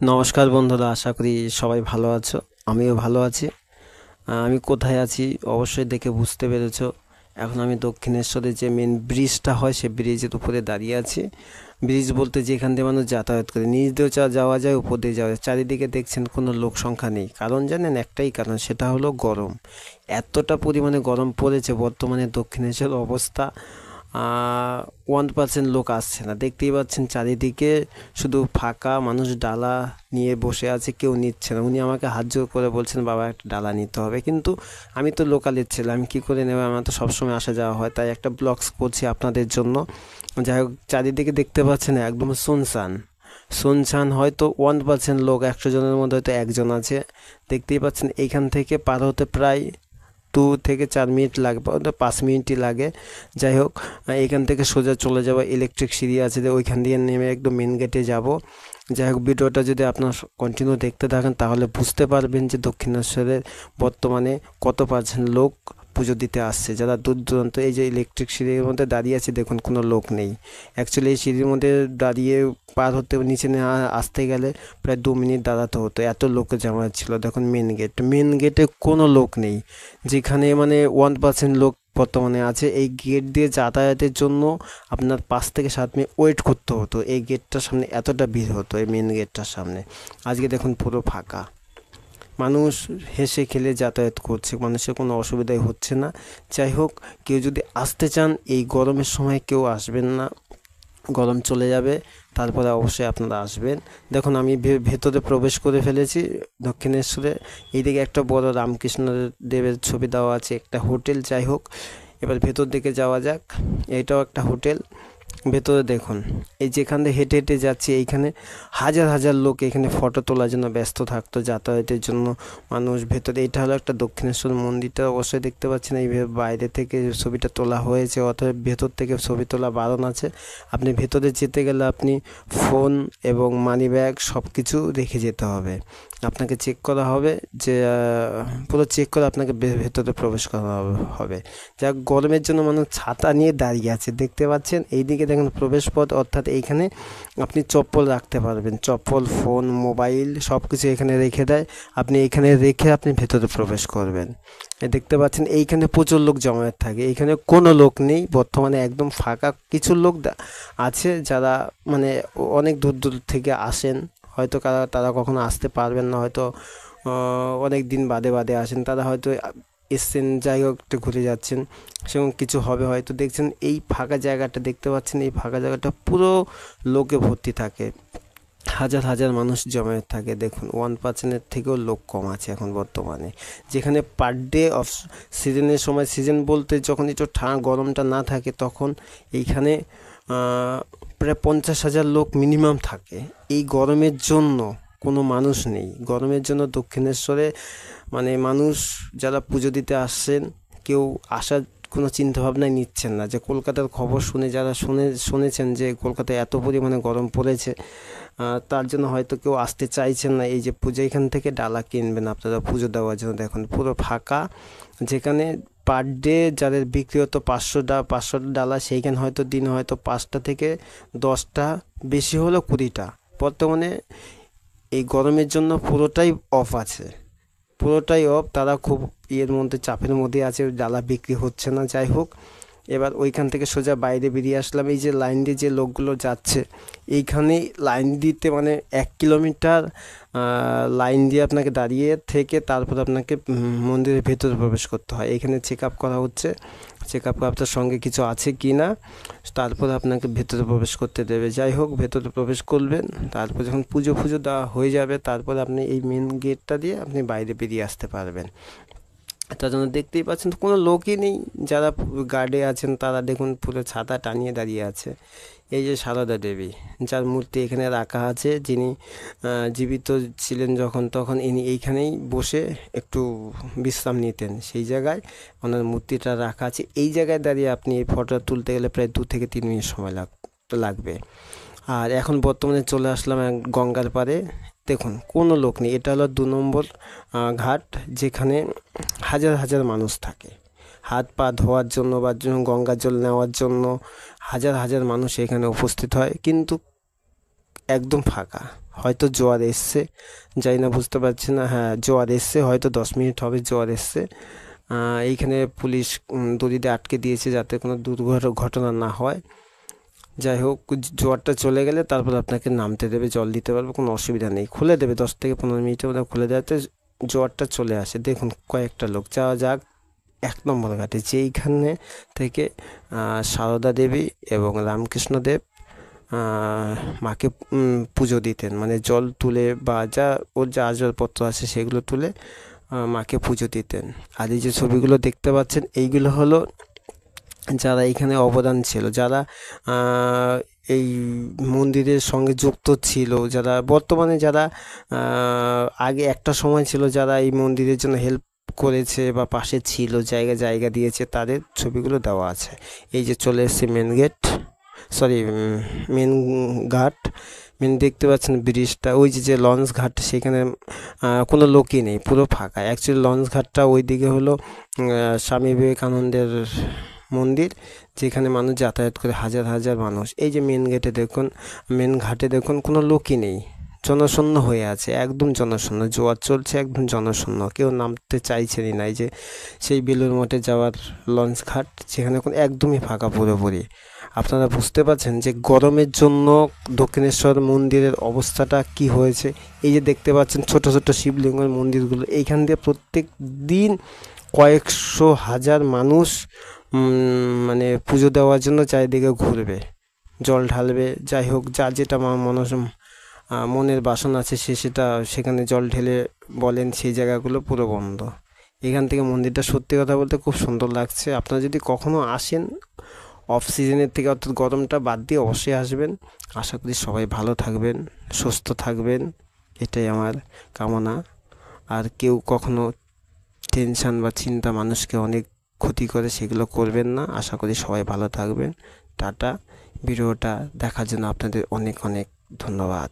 নমস্কার বন্ধুরা, আশা করি সবাই ভালো আছো। আমিও ভালো আছি। আমি কোথায় আছি অবশ্যই দেখে বুঝতে পেরেছো। এখন আমি দক্ষিণেশ্বরে যে মেন ব্রিজটা হয় সে ব্রিজের উপরে দাঁড়িয়ে আছি। ব্রিজ বলতে যেখান দিয়ে মানুষ যাতায়াত করে, নিচ দিয়েও যাওয়া যায়, উপর দিয়ে যাওয়া যায়। চারিদিকে দেখছেন কোনো লোক সংখ্যা নেই। কারণ জানেন, একটাই কারণ, সেটা হলো গরম। এতটা পরিমাণে গরম পড়েছে বর্তমানে দক্ষিণেশ্বর অবস্থা 1% লোক আসছে না। দেখতেই পাচ্ছেন চারিদিকে শুধু ফাঁকা, মানুষ ডালা নিয়ে বসে আছে, কেউ নিচ্ছে না। উনি আমাকে হাত জোর করে বলছেন, বাবা একটা ডালা নিতে হবে, কিন্তু আমি তো লোকালের ছেলে, আমি কী করে নেব? আমার তো সবসময় আসা যাওয়া হয়, তাই একটা ব্লগস করছি আপনাদের জন্য। যাই হোক, চারিদিকে দেখতে পাচ্ছেন একদম শুনশান শুনশান। হয়তো 1% লোক, 100 জনের মধ্যে হয়তো একজন আছে। দেখতেই পাচ্ছেন এইখান থেকে পার হতে প্রায় 2 থেকে 4 মিনিট লাগবে, হয়তো 5 মিনিটই লাগে। যাই হোক, এখান থেকে সোজা চলে যাব, ইলেকট্রিক সিঁড়ি আছে, ওইখান দিয়ে নেমে একদম মেন গেটে যাব। যাই হোক, ভিডিওটা যদি আপনার কন্টিনিউ দেখতে থাকেন তাহলে বুঝতে পারবেন যে দক্ষিণেশ্বরের বর্তমানে কত পার্সেন্ট লোক পুজো দিতে আসছে, যারা দূর দূরান্ত। এই যে ইলেকট্রিক সিঁড়ির মধ্যে দাঁড়িয়ে আছে, দেখুন কোনো লোক নেই। অ্যাকচুয়ালি এই সিঁড়ির মধ্যে দাঁড়িয়ে পার হতে, নিচে আসতে গেলে প্রায় 2 মিনিট দাঁড়াতে হতো, এত লোকের জমায়েত ছিল। দেখুন মেন গেটে কোনো লোক নেই, যেখানে মানে 1% লোক বর্তমানে আছে। এই গেট দিয়ে যাতায়াতের জন্য আপনার 5 থেকে 7 মিনিট ওয়েট করতে হতো। এই গেটটার সামনে এতটা ভিড় হতো, এই মেন গেটটার সামনে। আজকে দেখুন পুরো ফাঁকা, মানুষ হেসে খেলে যাতায়াত করছে, মানুষের কোনো অসুবিধাই হচ্ছে না। যাই হোক, কেউ যদি আসতে চান এই গরমের সময় কেউ আসবেন না, গরম চলে যাবে, তারপরে অবশ্যই আপনারা আসবেন। দেখুন আমি ভেতরে প্রবেশ করে ফেলেছি দক্ষিণেশ্বরে। এইদিকে একটা বড় রামকৃষ্ণ দেবের ছবি দেওয়া আছে, একটা হোটেল। যাই হোক, এবার ভেতর দিকে যাওয়া যাক। এইটাও একটা হোটেল। ভেতরে দেখুন, এই যেখান দিয়ে হেঁটে হেঁটে যাচ্ছি, এইখানে হাজার হাজার লোক এখানে ফটো তোলার জন্য ব্যস্ত থাকতো, যাতায়াতের জন্য মানুষ। ভেতরে এটা হলো একটা দক্ষিণেশ্বর মন্দিরটা, অবশ্যই দেখতে পাচ্ছেন। এই বাইরে থেকে ছবিটা তোলা হয়েছে, অতএব ভেতর থেকে ছবি তোলা বারণ আছে। আপনি ভেতরে যেতে গেলে আপনি ফোন এবং মানি ব্যাগ সব কিছু রেখে যেতে হবে। আপনাকে চেক করা হবে, যে পুরো চেক করে আপনাকে ভেতরে প্রবেশ করা হবে। যা গরমের জন্য মানুষ ছাতা নিয়ে দাঁড়িয়ে আছে, দেখতে পাচ্ছেন। এইদিকে দেখেন প্রবেশ পথ, অর্থাৎ এইখানে আপনি চপ্পল রাখতে পারবেন, চপ্পল, ফোন, মোবাইল সব কিছু এখানে রেখে দেয়। আপনি এখানে রেখে আপনি ভেতরে প্রবেশ করবেন। দেখতে পাচ্ছেন এইখানে প্রচুর লোক জমায়েত থাকে, এইখানে কোনো লোক নেই বর্তমানে, একদম ফাঁকা। কিছু লোক আছে যারা মানে অনেক দূর দূর থেকে আসেন, হয়তো তারা কখনো আসতে পারবেন না, হয়তো অনেক দিন বাদে বাদে আসেন, তারা হয়তো এসছেন, যাই হোক একটু ঘুরে যাচ্ছেন, সেরকম কিছু হবে হয়তো। দেখছেন এই ফাঁকা জায়গাটা, দেখতে পাচ্ছেন এই ফাঁকা জায়গাটা পুরো লোকে ভর্তি থাকে, হাজার হাজার মানুষ জমায়েত থাকে। দেখুন 1%-এর থেকেও লোক কম আছে এখন বর্তমানে। যেখানে পার ডে অফ সিজনের সময়, সিজন বলতে যখন একটু গরমটা না থাকে, তখন এইখানে প্রায় 50,000 লোক মিনিমাম থাকে। এই গরমের জন্য কোনো মানুষ নেই, গরমের জন্য দক্ষিণেশ্বরে মানে মানুষ যারা পুজো দিতে আসছেন, কেউ আসার কোনো চিন্তাভাবনাই নিচ্ছেন না। যে কলকাতার খবর শুনে যারা শুনেছেন যে কলকাতায় এত পরিমাণে গরম পড়েছে, তার জন্য হয়তো কেউ আসতে চাইছেন না। এই যে পুজো, এখান থেকে ডালা কিনবেন আপনারা পুজো দেওয়ার জন্য। দেখুন পুরো ফাঁকা, যেখানে পার ডে যাদের বিক্রি হতো 500 ডালা, সেইখানে হয়তো দিনে হয়তো 5টা থেকে 10টা, বেশি হলো 20টা। বর্তমানে এই গরমের জন্য পুরোটাই অফ আছে, পুরোটাই অফ। তারা খুব ইয়ের মধ্যে, চাপের মধ্যে আছে, ডালা বিক্রি হচ্ছে না। যাই হোক, এবার ওইখান থেকে সোজা বাইরে বেরিয়ে আসলাম। এই যে লাইন দিয়ে যে লোকগুলো যাচ্ছে, এইখানে লাইন দিতে মানে 1 কিলোমিটার লাইন দিয়ে আপনাকে দাঁড়িয়ে থেকে তারপর আপনাকে মন্দিরের ভেতরে প্রবেশ করতে হয়। এখানে চেক আপ করা হচ্ছে, চেক আপ আপনার সঙ্গে কিছু আছে কি না, তারপর আপনাকে ভেতরে প্রবেশ করতে দেবে। যাই হোক, ভেতরে প্রবেশ করবেন, তারপর যখন পুজো দেওয়া হয়ে যাবে, তারপর আপনি এই মেন গেটটা দিয়ে আপনি বাইরে বেরিয়ে আসতে পারবেন। তার জন্য দেখতেই পাচ্ছেন তো কোনো লোকই নেই। যারা গার্ডে আছেন তারা দেখুন পুরো ছাতা টানিয়ে দাঁড়িয়ে আছে। এই যে সারদা দেবী, যার মূর্তি এখানে রাখা আছে, যিনি জীবিত ছিলেন যখন, তখন ইনি এইখানেই বসে একটু বিশ্রাম নিতেন, সেই জায়গায় ওনার মূর্তিটা রাখা আছে। এই জায়গায় দাঁড়িয়ে আপনি এই ফটোটা তুলতে গেলে প্রায় 2 থেকে 3 মিনিট সময় লাগবে। আর এখন বর্তমানে চলে আসলাম গঙ্গার পাড়ে। দেখুন কোনো লোক নেই, এটা হলো 2 নম্বর ঘাট, যেখানে হাজার হাজার মানুষ থাকে হাত পা ধোয়ার জন্য বা গঙ্গা জল নেওয়ার জন্য। হাজার হাজার মানুষ এখানে উপস্থিত হয়, কিন্তু একদম ফাঁকা। হয়তো জোয়ার এসছে, জানি না, বুঝতে পারছি না। হ্যাঁ, জোয়ার এসছে, হয়তো 10 মিনিট হবে জোয়ার এসছে। এইখানে পুলিশ দড়ি দিয়ে আটকে দিয়েছে যাতে কোনো দুর্ঘটনা না হয়। যাই হোক, জোয়ারটা চলে গেলে তারপর আপনাকে নামতে দেবে, জল দিতে পারবে, কোনো অসুবিধা নেই, খুলে দেবে 10 থেকে 15 মিনিটের মধ্যে খুলে দেওয়াতে জোয়ারটা চলে আসে। দেখুন কয়েকটা লোক, যাওয়া যাক 1 নম্বর ঘাটে, যেইখানে থেকে সারদা দেবী এবং রামকৃষ্ণ দেব মাকে পুজো দিতেন, মানে জল তুলে বা যা ওর যা আসবাবপত্র আছে সেগুলো তুলে মাকে পুজো দিতেন। আর এই যে ছবিগুলো দেখতে পাচ্ছেন, এইগুলো হলো যারা এখানে অবদান ছিল, যারা এই মন্দিরের সঙ্গে যুক্ত ছিল, যারা বর্তমানে যারা আগে একটা সময় ছিল যারা এই মন্দিরের জন্য হেল্প করেছে বা পাশে ছিল, জায়গা দিয়েছে, তাদের ছবিগুলো দেওয়া আছে। এই যে চলে এসছে মেন গেট, সরি মেন ঘাট, দেখতে পাচ্ছেন ব্রিজটা, ওই যে লঞ্চ ঘাট, সেখানে কোনো লোকই নেই, পুরো ফাঁকা। অ্যাকচুয়ালি লঞ্চ ঘাটটা ওই দিকে হলো স্বামী বিবেকানন্দের মন্দির, যেখানে মানুষ যাতায়াত করে, হাজার হাজার মানুষ। এই যে মেন গেটে দেখুন, মেন ঘাটে দেখুন, কোনো লোকই নেই, জনশূন্য হয়ে আছে, একদম জনশূন্য। জোয়ার চলছে, একদম জনশূন্য, কেউ নামতে চাইছেনই না। এই যে সেই বেলুড় মঠে যাওয়ার লঞ্চ ঘাট, সেখানে এখন একদমই ফাঁকা পুরোপুরি। আপনারা বুঝতে পারছেন যে গরমের জন্য দক্ষিণেশ্বর মন্দিরের অবস্থাটা কি হয়েছে। এই যে দেখতে পাচ্ছেন ছোট ছোট শিবলিঙ্গের মন্দিরগুলো, এইখান দিয়ে প্রত্যেক দিন কয়েকশো হাজার মানুষ মানে পুজো দেওয়ার জন্য চারিদিকে ঘুরবে, জল ঢালবে। যাই হোক, যার যেটা মনের বাসনা আছে সে সেটা সেখানে জল ঢেলে বলেন, সেই জায়গাগুলো পুরো বন্ধ। এখান থেকে মন্দিরটা সত্যি কথা বলতে খুব সুন্দর লাগছে। আপনারা যদি কখনো আসেন অফ সিজনের থেকে, অর্থাৎ গরমটা বাদ দিয়ে অবশ্যই আসবেন। আশা করি সবাই ভালো থাকবেন, সুস্থ থাকবেন, এটাই আমার কামনা। আর কেউ কখনো টেনশান বা চিন্তা মানুষকে অনেক ক্ষতি করে, সেগুলো করবেন না। আশা করি সবাই ভালো থাকবেন। টাটা। ভিডিওটা দেখার জন্য আপনাদের অনেক অনেক ধন্যবাদ।